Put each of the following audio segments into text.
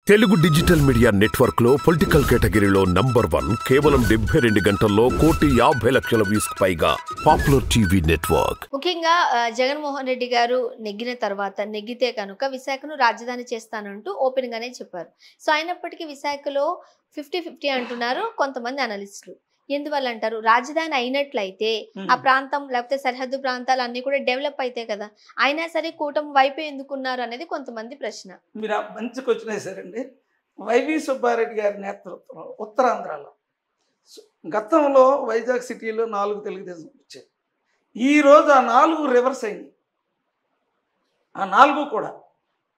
Telugu digital media network లో political కేటగిరీలో number 1 కేవలం 72 గంటల్లో 1,50,00,000 వ్యూస్ పైగా పాపులర్ టీవీ నెట్వర్క్. ముఖ్యంగా జగన్మోహన్ రెడ్డి గారు నెగ్గిన తర్వాత నెగ్గితే కనుక విశాఖను రాజధాని చేస్తానంటూ ఓపెన్ గానే చెప్పారు. సో అయినప్పటికీ విశాఖలో 50-50 అంటున్నారు కొంతమంది అనలిస్టులు. ఎందువల్ల అంటారు? రాజధాని అయినట్లయితే ఆ ప్రాంతం లేకపోతే సరిహద్దు ప్రాంతాలు అన్ని కూడా డెవలప్ అయితే కదా, అయినా సరే కూటమి వైపే ఎందుకున్నారు అనేది కొంతమంది ప్రశ్న. మీరు ఆ మంచి క్వశ్చన్ వేశారండి. వైవి సుబ్బారెడ్డి గారి నేతృత్వంలో ఉత్తరాంధ్రలో గతంలో వైజాగ్ సిటీలో 4 తెలుగుదేశం వచ్చాయి. ఈరోజు ఆ 4 రివర్స్ అయింది. ఆ 4 కూడా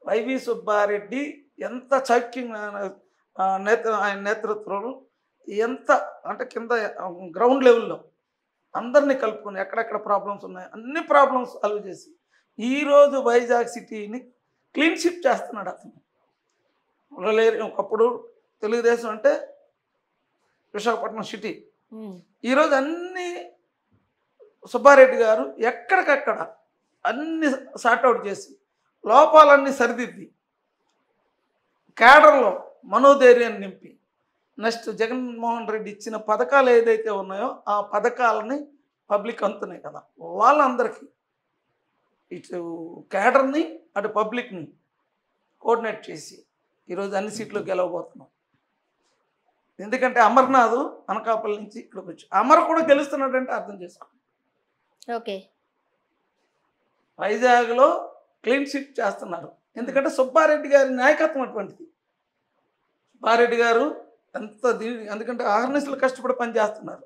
వైవి సుబ్బారెడ్డి ఎంత చౌక్యంగా ఆయన నేతృత్వంలో ఎంత అంటే కింద గ్రౌండ్ లెవెల్లో అందరినీ కలుపుకొని ఎక్కడెక్కడ ప్రాబ్లమ్స్ ఉన్నాయో అన్ని ప్రాబ్లమ్స్ సాల్వ్ చేసి ఈరోజు వైజాగ్ సిటీని క్లీన్ షిప్ చేస్తున్నాడు అతను. ఒకప్పుడు తెలుగుదేశం అంటే విశాఖపట్నం సిటీ, ఈరోజు అన్ని సుబ్బారెడ్డి గారు ఎక్కడికక్కడ అన్ని సార్ట్అవుట్ చేసి లోపాలన్నీ సరిదిద్ది కేడర్లో మనోధైర్యాన్ని నింపి నెక్స్ట్ జగన్మోహన్ రెడ్డి ఇచ్చిన పథకాలు ఏదైతే ఉన్నాయో ఆ పథకాలని పబ్లిక్ అందుతున్నాయి కదా, వాళ్ళందరికీ ఇటు కేడర్ని అటు పబ్లిక్ని కోఆర్డినేట్ చేసి ఈరోజు అన్ని సీట్లు గెలవబోతున్నాం. ఎందుకంటే అమర్నాథ్ అనకాపల్లి నుంచి ఇక్కడికి వచ్చి అమర్ కూడా గెలుస్తున్నాడంటే అర్థం చేసుకోండి. ఓకే, వైజాగ్లో క్లీన్ షిప్ చేస్తున్నారు. ఎందుకంటే సుబ్బారెడ్డి గారి నాయకత్వం అటువంటిది. సుబ్బారెడ్డి గారు ఎందుకంటే ఆర్నెస్లు కష్టపడి పనిచేస్తున్నారు.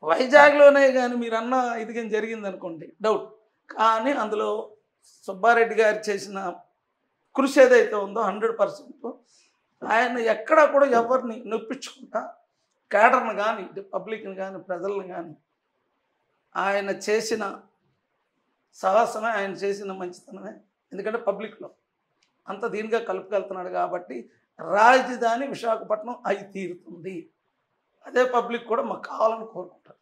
వైజాగ్లోనే కానీ మీరు అన్న ఇది కానీ జరిగింది అనుకోండి డౌట్, కానీ అందులో సుబ్బారెడ్డి గారు చేసిన కృషి ఏదైతే ఉందో 100% ఆయన ఎక్కడా కూడా ఎవరిని నొప్పించుకుంటా కేడర్ని కానీ పబ్లిక్ని కానీ ప్రజలను కానీ ఆయన చేసిన సాహసమే, ఆయన చేసిన మంచితనమే. ఎందుకంటే పబ్లిక్లో అంత దీనిగా కలుపుకెళ్తున్నాడు కాబట్టి రాజధాని విశాఖపట్నం అయి తీరుతుంది. అదే పబ్లిక్ కూడా మాకు కావాలని కోరుకుంటారు.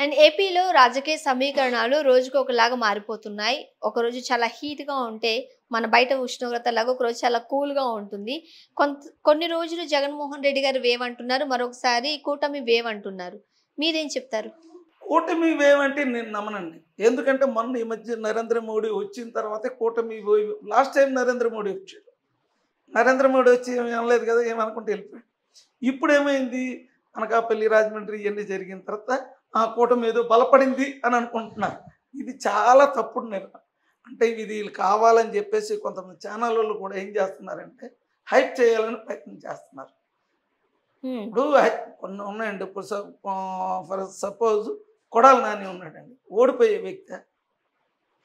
అండ్ ఏపీలో రాజకీయ సమీకరణాలు రోజుకు ఒకలాగా మారిపోతున్నాయి. ఒకరోజు చాలా హీట్గా ఉంటే మన బయట ఉష్ణోగ్రత లాగా ఒకరోజు చాలా కూల్గా ఉంటుంది. కొన్ని రోజులు జగన్మోహన్ రెడ్డి గారు వేవ్ అంటున్నారు, మరొకసారి కూటమి వేవ్ అంటున్నారు. మీరేం చెప్తారు? కూటమి వేవ్ అంటే నేను నమ్మనండి. ఎందుకంటే మొన్న ఈ మధ్య నరేంద్ర మోడీ వచ్చిన తర్వాతే కూటమి wave. Last time Narendra Modi వచ్చాడు, నరేంద్ర మోడీ వచ్చి ఏమి అనలేదు కదా, ఏమనుకుంటే వెళ్ళిపోయాడు. ఇప్పుడు ఏమైంది, అనకాపల్లి రాజమండ్రి ఇవన్నీ జరిగిన తర్వాత ఆ కూటమి ఏదో బలపడింది అని అనుకుంటున్నారు. ఇది చాలా తప్పుడు నిర్ణయం. అంటే ఇది వీళ్ళు కావాలని చెప్పేసి కొంతమంది ఛానల్ వాళ్ళు కూడా ఏం చేస్తున్నారంటే హైప్ చేయాలని ప్రయత్నం చేస్తున్నారు. ఇప్పుడు కొన్ని ఉన్నాయండి. ఇప్పుడు ఫర్ సపోజ్ కొడాలి నాని ఉన్నాడండి, ఓడిపోయే వ్యక్తి.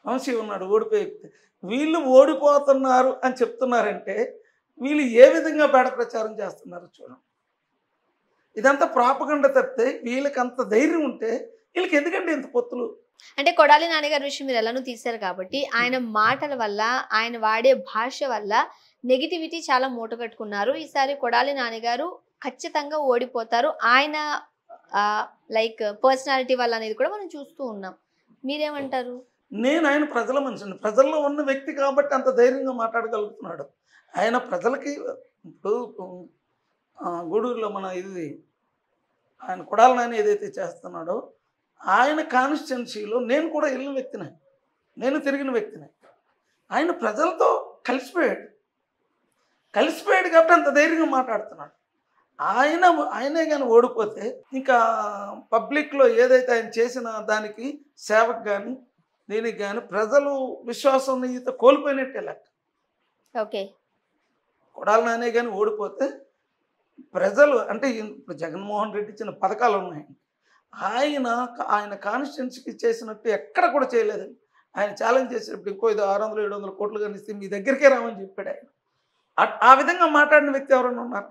వంశీ ఉన్నాడు, ఓడిపోయే వ్యక్తి. వీళ్ళు ఓడిపోతున్నారు అని చెప్తున్నారంటే వీళ్ళు ఏ విధంగా బేడ ప్రచారం చేస్తున్నారు చూడండి. ఇదంతా ప్రాపగండ తప్పితే వీళ్ళకి అంత ధైర్యం ఉంటే వీళ్ళకి ఎందుకంటే ఇంత పొత్తులు. అంటే కొడాలి నాన్నగారి విషయం మీరు ఎలానో తీశారు కాబట్టి ఆయన మాటల వల్ల, ఆయన వాడే భాష వల్ల నెగిటివిటీ చాలా మూటగట్టుకున్నారు. ఈసారి కొడాలి నాన్నగారు ఖచ్చితంగా ఓడిపోతారు, ఆయన లైక్ పర్సనాలిటీ వల్ల అనేది కూడా మనం చూస్తూ ఉన్నాం. మీరేమంటారు? నేను ఆయన ప్రజల మనిషిని, ప్రజల్లో ఉన్న వ్యక్తి కాబట్టి అంత ధైర్యంగా మాట్లాడగలుగుతున్నాడు. ఆయన ప్రజలకి ఇప్పుడు గూడూరులో మన ఇది ఆయన కొడాలి నాని ఏదైతే చేస్తున్నాడో ఆయన కాన్స్టిట్యున్సీలో నేను కూడా వెళ్ళిన వ్యక్తినే, నేను తిరిగిన వ్యక్తినే. ఆయన ప్రజలతో కలిసిపోయాడు కాబట్టి అంత ధైర్యంగా మాట్లాడుతున్నాడు. ఆయనే కానీ ఓడిపోతే ఇంకా పబ్లిక్లో ఏదైతే ఆయన చేసిన దానికి సేవకు కానీ దీనికి కానీ ప్రజలు విశ్వాసం కోల్పోయినట్టే లెక్క. ఓకే, కొడాలి నానే కానీ ఓడిపోతే ప్రజలు అంటే ఇప్పుడు జగన్మోహన్ రెడ్డి ఇచ్చిన పథకాలు ఉన్నాయండి, ఆయన కాన్స్టిట్యున్సీకి చేసినట్టు ఎక్కడ కూడా చేయలేదండి. ఆయన ఛాలెంజ్ చేసినప్పుడు ఇంకో 600-700 కోట్లు కానీ ఇస్తే మీ దగ్గరికే రామని చెప్పాడు ఆయన. ఆ విధంగా మాట్లాడిన వ్యక్తి ఎవరైనా ఉన్నారు?